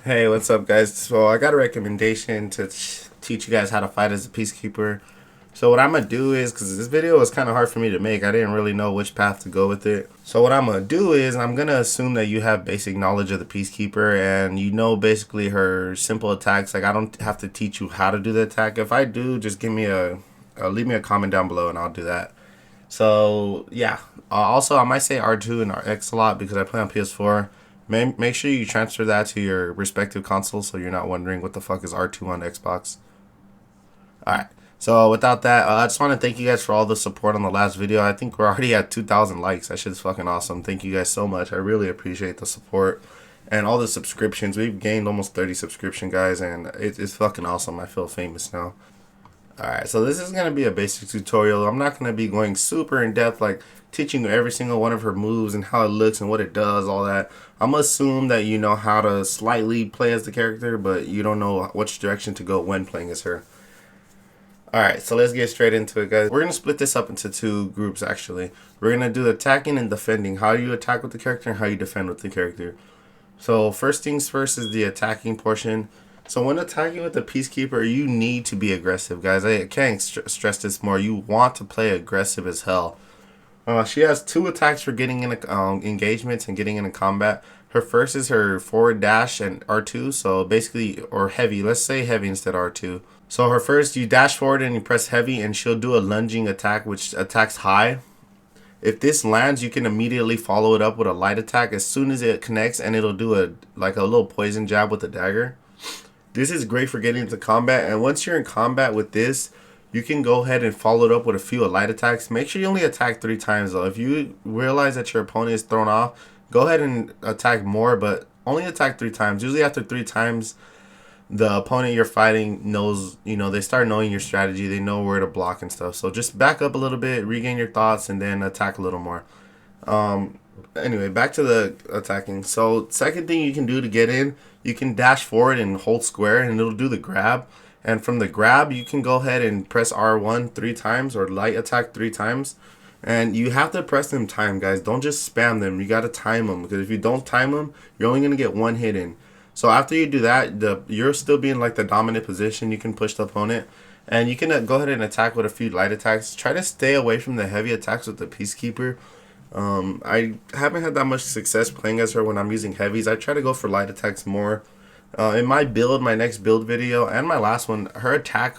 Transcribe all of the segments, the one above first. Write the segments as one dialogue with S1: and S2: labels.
S1: Hey, what's up, guys? So I got a recommendation to teach you guys how to fight as a peacekeeper. So what I'm gonna do is, because this video was kind of hard for me to make, I didn't really know which path to go with it. So what I'm gonna do is, I'm gonna assume that you have basic knowledge of the peacekeeper and you know basically her simple attacks. Like I don't have to teach you how to do the attack. If I do, just give me leave me a comment down below and I'll do that. So yeah. Also, I might say R2 and RX a lot because I play on PS4. Make sure you transfer that to your respective consoles so you're not wondering what the fuck is R2 on Xbox. Alright. So without that, I just want to thank you guys for all the support on the last video. I think we're already at 2,000 likes. That shit's fucking awesome. Thank you guys so much. I really appreciate the support and all the subscriptions. We've gained almost 30 subscription guys, and it's fucking awesome. I feel famous now. Alright, so this is going to be a basic tutorial. I'm not going to be going super in depth, like teaching you every single one of her moves and how it looks and what it does, all that. I'm going to assume that you know how to slightly play as the character, but you don't know which direction to go when playing as her. Alright, so let's get straight into it, guys. We're going to split this up into two groups, actually. We're going to do the attacking and defending. How you attack with the character and how you defend with the character. So first things first is the attacking portion. So when attacking with the peacekeeper, you need to be aggressive, guys. I can't stress this more. You want to play aggressive as hell. She has two attacks for getting in engagements and getting into combat. Her first is her forward dash and R2. So basically, or heavy. Let's say heavy instead of R2. So her first, you dash forward and you press heavy, and she'll do a lunging attack, which attacks high. If this lands, you can immediately follow it up with a light attack as soon as it connects, and it'll do a little poison jab with the dagger. This is great for getting into combat, and once you're in combat with this, you can go ahead and follow it up with a few light attacks. Make sure you only attack 3 times though. If you realize that your opponent is thrown off, go ahead and attack more, but only attack 3 times. Usually after 3 times, the opponent you're fighting knows, they start knowing your strategy. They know where to block and stuff. So just back up a little bit, regain your thoughts, and then attack a little more. Anyway, back to the attacking. So second thing you can do to get in, you can dash forward and hold square and it'll do the grab. And from the grab, you can go ahead and press R1 3 times or light attack 3 times. And you have to press them time, guys. Don't just spam them. You got to time them, because if you don't time them, you're only going to get 1 hit in. So after you do that, you're still being like the dominant position. You can push the opponent. And you can go ahead and attack with a few light attacks. Try to stay away from the heavy attacks with the peacekeeper. I haven't had that much success playing as her when I'm using heavies. I try to go for light attacks more. In my build, my next build video, and my last one, her attack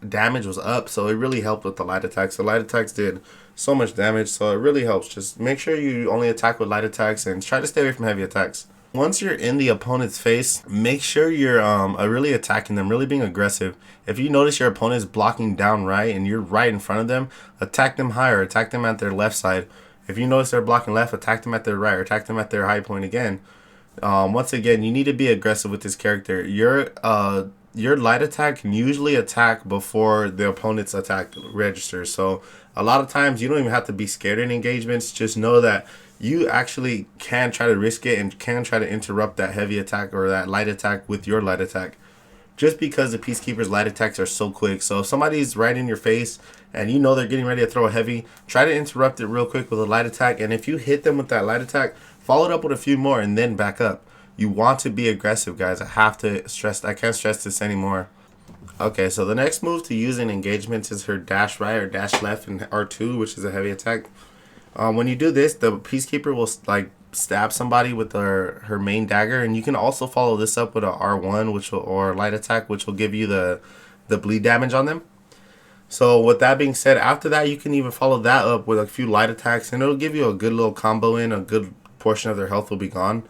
S1: damage was up, so it really helped with the light attacks. The light attacks did so much damage, so it really helps. Just make sure you only attack with light attacks and try to stay away from heavy attacks. Once you're in the opponent's face, make sure you're really attacking them, really being aggressive. If you notice your opponent is blocking down right and you're right in front of them, attack them higher, attack them at their left side. If you notice they're blocking left, attack them at their right, or attack them at their high point again. Once again, you need to be aggressive with this character. Your light attack can usually attack before the opponent's attack registers. So a lot of times you don't even have to be scared in engagements. Just know that you actually can try to risk it and can try to interrupt that heavy attack or that light attack with your light attack, just because the peacekeeper's light attacks are so quick. So if somebody's right in your face and you know they're getting ready to throw a heavy, try to interrupt it real quick with a light attack. And if you hit them with that light attack, follow it up with a few more and then back up. You want to be aggressive, guys. I can't stress this anymore. Okay, so the next move to use in engagements is her dash right or dash left in R2, which is a heavy attack. When you do this, the peacekeeper will stab somebody with her main dagger, and you can also follow this up with a R1, or light attack, which will give you the bleed damage on them. So with that being said, after that you can even follow that up with a few light attacks, and it'll give you a good little combo in. A good portion of their health will be gone.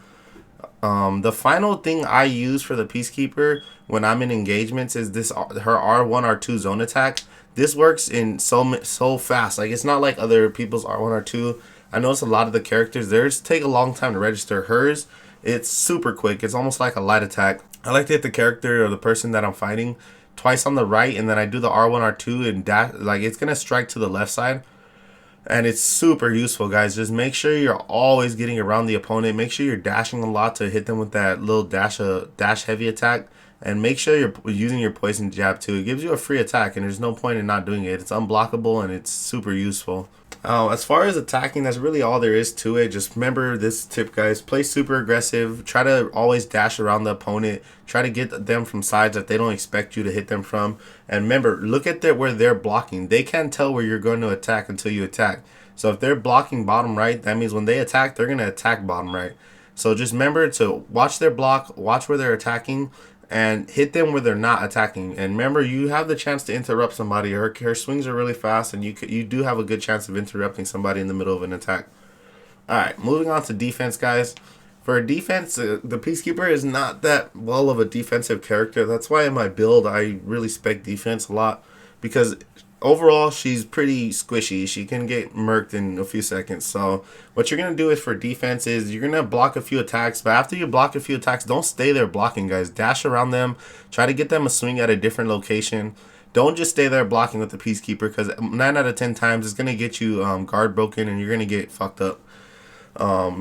S1: The final thing I use for the peacekeeper when I'm in engagements is her R1 R2 zone attack. This works in so fast. Like, it's not like other people's R1 R2. I notice a lot of the characters, theirs take a long time to register. Hers, it's super quick. It's almost like a light attack. I like to hit the character or the person that I'm fighting twice on the right, and then I do the R1 R2 and dash. Like, it's gonna strike to the left side. And it's super useful, guys. Just make sure you're always getting around the opponent. Make sure you're dashing a lot to hit them with that little dash heavy attack. And make sure you're using your poison jab too. It gives you a free attack, and there's no point in not doing it. It's unblockable and it's super useful. As far as attacking, that's really all there is to it. Just remember this tip, guys. Play super aggressive. Try to always dash around the opponent. Try to get them from sides that they don't expect you to hit them from. And remember, look at where they're blocking. They can't tell where you're going to attack until you attack. So if they're blocking bottom right, that means when they attack, they're going to attack bottom right. So just remember to watch their block, watch where they're attacking, and hit them where they're not attacking. And remember, you have the chance to interrupt somebody. Her swings are really fast, and you do have a good chance of interrupting somebody in the middle of an attack. Alright, moving on to defense, guys. For defense, the Peacekeeper is not that well of a defensive character. That's why in my build, I really spec defense a lot. Because overall, she's pretty squishy. She can get murked in a few seconds. So what you're going to do is for defense is you're going to block a few attacks. But after you block a few attacks, don't stay there blocking, guys. Dash around them. Try to get them a swing at a different location. Don't just stay there blocking with the Peacekeeper, because 9 out of 10 times it's going to get you guard broken and you're going to get fucked up.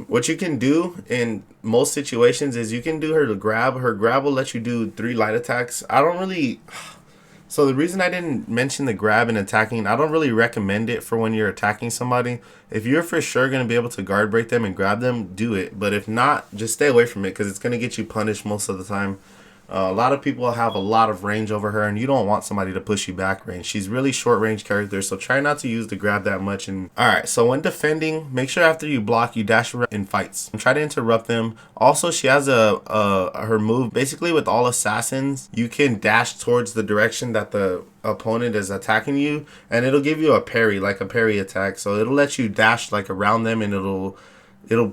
S1: What you can do in most situations is you can do her grab. Her grab will let you do 3 light attacks. So the reason I didn't mention the grab and attacking, I don't really recommend it for when you're attacking somebody. If you're for sure going to be able to guard break them and grab them, do it. But if not, just stay away from it, because it's going to get you punished most of the time. A lot of people have a lot of range over her, and you don't want somebody to push you back range. She's really short range character, so try not to use the grab that much. And alright, so when defending, make sure after you block, you dash around in fights and try to interrupt them. Also, she has her move. Basically, with all assassins, you can dash towards the direction that the opponent is attacking you, and it'll give you a parry, like a parry attack. So it'll let you dash like around them, and it'll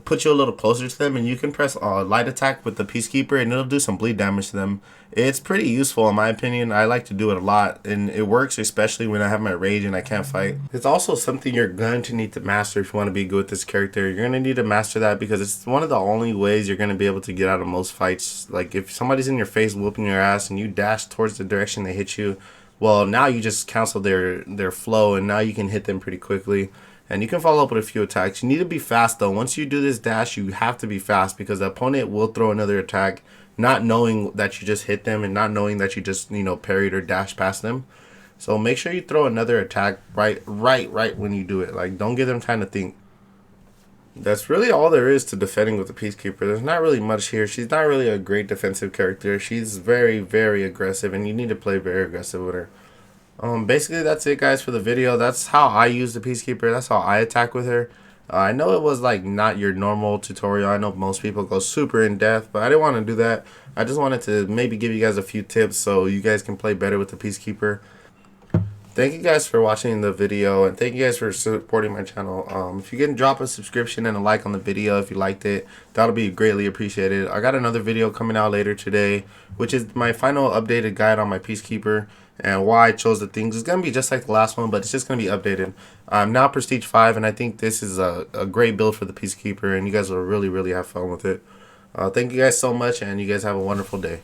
S1: put you a little closer to them, and you can press light attack with the Peacekeeper, and it'll do some bleed damage to them. It's pretty useful in my opinion. I like to do it a lot, and it works especially when I have my rage and I can't fight. It's also something you're going to need to master if you want to be good with this character. You're going to need to master that, because it's one of the only ways you're going to be able to get out of most fights. Like if somebody's in your face whooping your ass and you dash towards the direction they hit you, well, now you just cancel their flow, and now you can hit them pretty quickly. And you can follow up with a few attacks. You need to be fast, though. Once you do this dash, you have to be fast, because the opponent will throw another attack, not knowing that you just hit them and not knowing that you just, parried or dashed past them. So make sure you throw another attack right when you do it. Like, don't give them time to think. That's really all there is to defending with the Peacekeeper. There's not really much here. She's not really a great defensive character. She's very, very aggressive, and you need to play very aggressive with her. Basically that's it, guys, for the video. That's how I use the Peacekeeper. That's how I attack with her. I know it was like not your normal tutorial. I know most people go super in depth, but I didn't want to do that. I just wanted to maybe give you guys a few tips so you guys can play better with the Peacekeeper. Thank you guys for watching the video, and thank you guys for supporting my channel. If you can drop a subscription and a like on the video if you liked it, that'll be greatly appreciated. I got another video coming out later today, which is my final updated guide on my Peacekeeper and why I chose the things. It's going to be just like the last one, but it's just going to be updated. I'm now Prestige 5, and I think this is a great build for the Peacekeeper, and you guys will really, really have fun with it. Thank you guys so much, and you guys have a wonderful day.